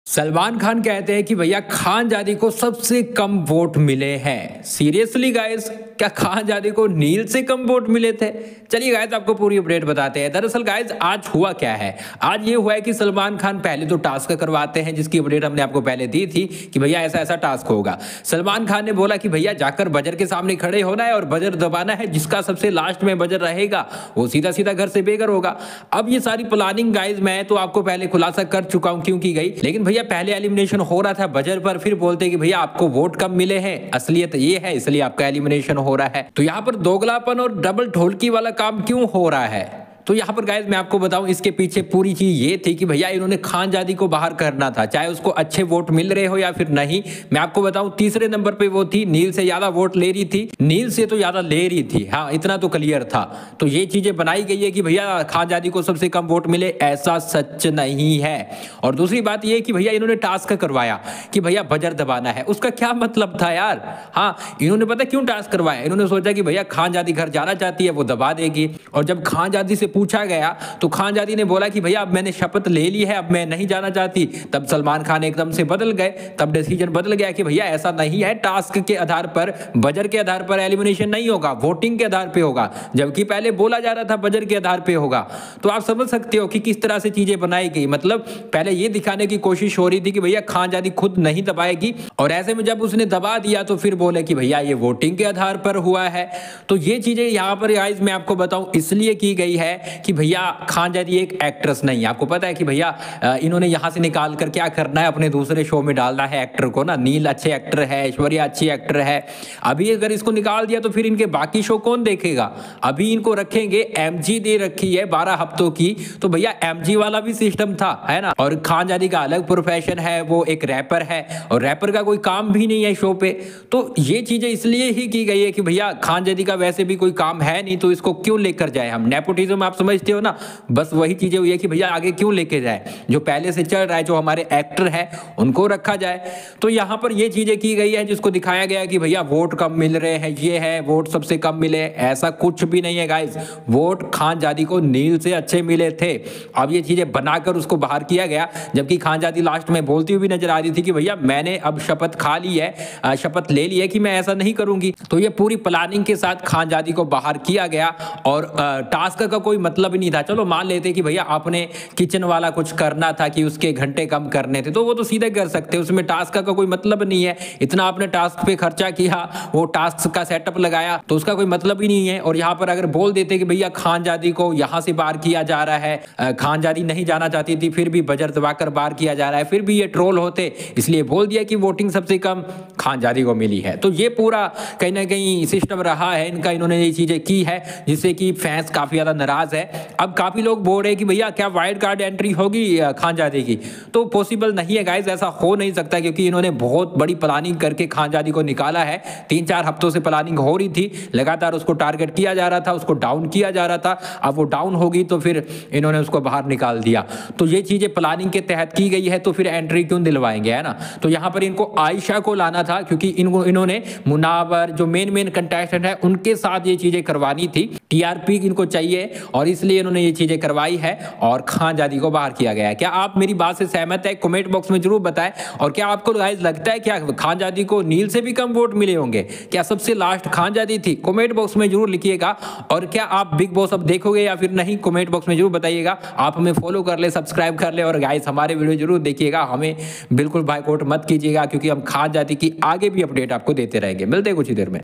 सलमान खान कहते हैं कि भैया खानजादी को सबसे कम वोट मिले हैं। सीरियसली गाइस, क्या खानजादी को नील से कम वोट मिले थे? चलिए गाइस, आपको पूरी अपडेट बताते हैं। दरअसल गाइस, आज हुआ क्या है, आज ये हुआ है कि सलमान खान पहले तो टास्क करवाते हैं, जिसकी अपडेट हमने आपको पहले दी थी कि भैया ऐसा ऐसा टास्क होगा। सलमान खान ने बोला कि भैया जाकर बजर के सामने खड़े होना है और बजर दबाना है, जिसका सबसे लास्ट में बजर रहेगा वो सीधा सीधा घर से बेघर होगा। अब ये सारी प्लानिंग गाइस मैं तो आपको पहले खुलासा कर चुका हूं क्यों की गई, लेकिन भैया पहले एलिमिनेशन हो रहा था बजर पर, फिर बोलते कि भैया आपको वोट कम मिले हैं, असलियत ये है इसलिए आपका एलिमिनेशन हो रहा है। तो यहाँ पर दोगलापन और डबल ढोलकी वाला काम क्यों हो रहा है? तो यहाँ पर गाइस मैं आपको बताऊं, इसके पीछे पूरी चीज ये थी कि भैया इन्होंने खानजादी को बाहर करना था, चाहे उसको अच्छे वोट मिल रहे हो या फिर नहीं। मैं आपको बताऊं, तीसरे नंबर पे वो थी, नील से ज्यादा वोट ले रही थी, नील से तो ज्यादा ले रही थी, हाँ इतना तो क्लियर था। तो ये चीजें बनाई गई है कि भैया खानजादी को सबसे कम वोट मिले, ऐसा सच नहीं है। और दूसरी बात ये कि भैया इन्होंने टास्क करवाया कि भैया बजर दबाना है, उसका क्या मतलब था यार? हाँ, इन्होंने पता क्यों टास्क करवाया? इन्होंने सोचा कि भैया खानजादी घर जाना चाहती है, वो दबा देगी। और जब खानजादी से पूछा गया तो खानजादी ने बोला कि भैया अब मैंने शपथ ले ली है, अब मैं नहीं जाना चाहती। तब सलमान खान एकदम से बदल गए, तब डिसीजन बदल गया कि भैया ऐसा नहीं है, टास्क के आधार पर, बजर के आधार पर एलिमिनेशन नहीं होगा, वोटिंग के आधार पे होगा, जबकि पहले बोला जा रहा था बजर के आधार पे होगा। तो आप समझ सकते हो कि किस तरह से चीजें बनाई गई। मतलब पहले ये दिखाने की कोशिश हो रही थी कि भैया खानजादी खुद नहीं दबाएगी, और ऐसे में जब उसने दबा दिया तो फिर बोले कि भैया ये वोटिंग के आधार पर हुआ है। तो ये चीजें यहाँ पर गाइस मैं आपको बताऊं इसलिए की गई है कि भैया खानजादी एक एक्ट्रेस नहीं है। आपको पता है कि भैया इन्होंने यहां से निकाल कर क्या करना है, अपने दूसरे शो में डालना है एक्टर को ना। नील अच्छे एक्टर है, ऐश्वर्या अच्छी एक्टर है, अभी अगर इसको निकाल दिया तो फिर इनके बाकी शो कौन देखेगा? अभी इनको रखेंगे, एमजी दे रखी है 12 हफ्तों की, तो भैया एमजी वाला भी सिस्टम था, है ना। और खानजादी का अलग प्रोफेशन है, वो एक रैपर है और रैपर का कोई काम भी नहीं है शो पे। तो ये चीजें इसलिए ही की गई है कि भैया खानजादी का वैसे भी कोई काम है नहीं, तो इसको क्यों लेकर जाए हम? नेपोटिज्म आप समझते हो ना, बस वही चीजें हुई है कि भैया आगे क्यों लेके जाए, जो पहले से चल रहा है, जो हमारे एक्टर है उनको रखा जाए। तो यहां पर ये चीजें की गई है जिसको दिखाया गया कि भैया वोट कम मिल रहे हैं, ये है वोट सबसे कम मिले, ऐसा कुछ भी नहीं है गाइस। वोट खानजादी को नील से अच्छे मिले थे। अब ये चीजें बनाकर उसको बाहर किया गया, जबकि खानजादी लास्ट में बोलती हुई नजर आ रही थी कि भैया मैंने अब शपथ खा ली है, शपथ ले ली है कि मैं ऐसा नहीं करूंगी। तो ये पूरी प्लानिंग के साथ खानजादी को बाहर किया गया और टास्क का कोई मतलब ही नहीं था। चलो मान लेते कि भैया आपने किचन वाला कुछ करना था कि उसके घंटे कम करने थे, तो वो तो सीधे कर सकते, उसमें टास्क का कोई मतलब नहीं है। इतना आपने टास्क पे खर्चा किया, वो टास्क का सेटअप लगाया, तो उसका कोई मतलब ही नहीं है। और यहाँ पर अगर बोल देते कि भैया खानजादी को यहाँ से बाहर किया जा रहा है, खानजादी नहीं जाना चाहती थी फिर भी बजर दबाकर बाहर किया जा रहा है, फिर भी ये ट्रोल होते, इसलिए बोल दिया कि वोटिंग सबसे कम खानजादी को मिली है। तो ये पूरा कहीं ना कहीं सिस्टम रहा है इनका, इन्होंने ये चीजें की है जिससे कि फैंस काफी ज्यादा नाराज है। अब काफी लोग बोल रहे कि भैया क्या वाइल्ड कार्ड एंट्री होगी खानजादी की? तो पॉसिबल नहीं है गाइस, ऐसा हो नहीं सकता, क्योंकि इन्होंने बहुत बड़ी प्लानिंग करके खानजादी को निकाला है। 3-4 हफ्तों से प्लानिंग हो रही थी, लगातार उसको टारगेट किया जा रहा था, उसको डाउन किया जा रहा था। अब वो डाउन होगी तो फिर इन्होंने उसको बाहर निकाल दिया। तो ये चीजें प्लानिंग के तहत की गई है, तो फिर एंट्री क्यों दिलवाएंगे, है ना। तो यहाँ पर इनको आयशा को लाना था, क्योंकि इन्होंने मुनावर जो मेन कंटेस्टेंट है उनके साथ ये चीजें करवानी थी, टीआरपी इनको चाहिए और इसलिए इन्होंने ये चीजें करवाई है और खानजादी को बाहर किया गया है। क्या आप मेरी बात से सहमत है? कमेंट बॉक्स में जरूर बताएं। और क्या आपको गाइस लगता है क्या खानजादी को नील से भी कम वोट मिले होंगे? क्या सबसे लास्ट खानजादी थी? कमेंट बॉक्स में जरूर लिखिएगा। और क्या आप बिग बॉस अब देखोगे या फिर नहीं, कमेंट बॉक्स में जरूर बताइएगा। आप हमें फॉलो कर ले, सब्सक्राइब कर ले और गाइस हमारे वीडियो जरूर देखिएगा। हमें बिल्कुल बायकॉट मत कीजिएगा, क्योंकि हम खानजादी की आगे भी अपडेट आपको देते रहेंगे। मिलते हैं कुछ ही देर में।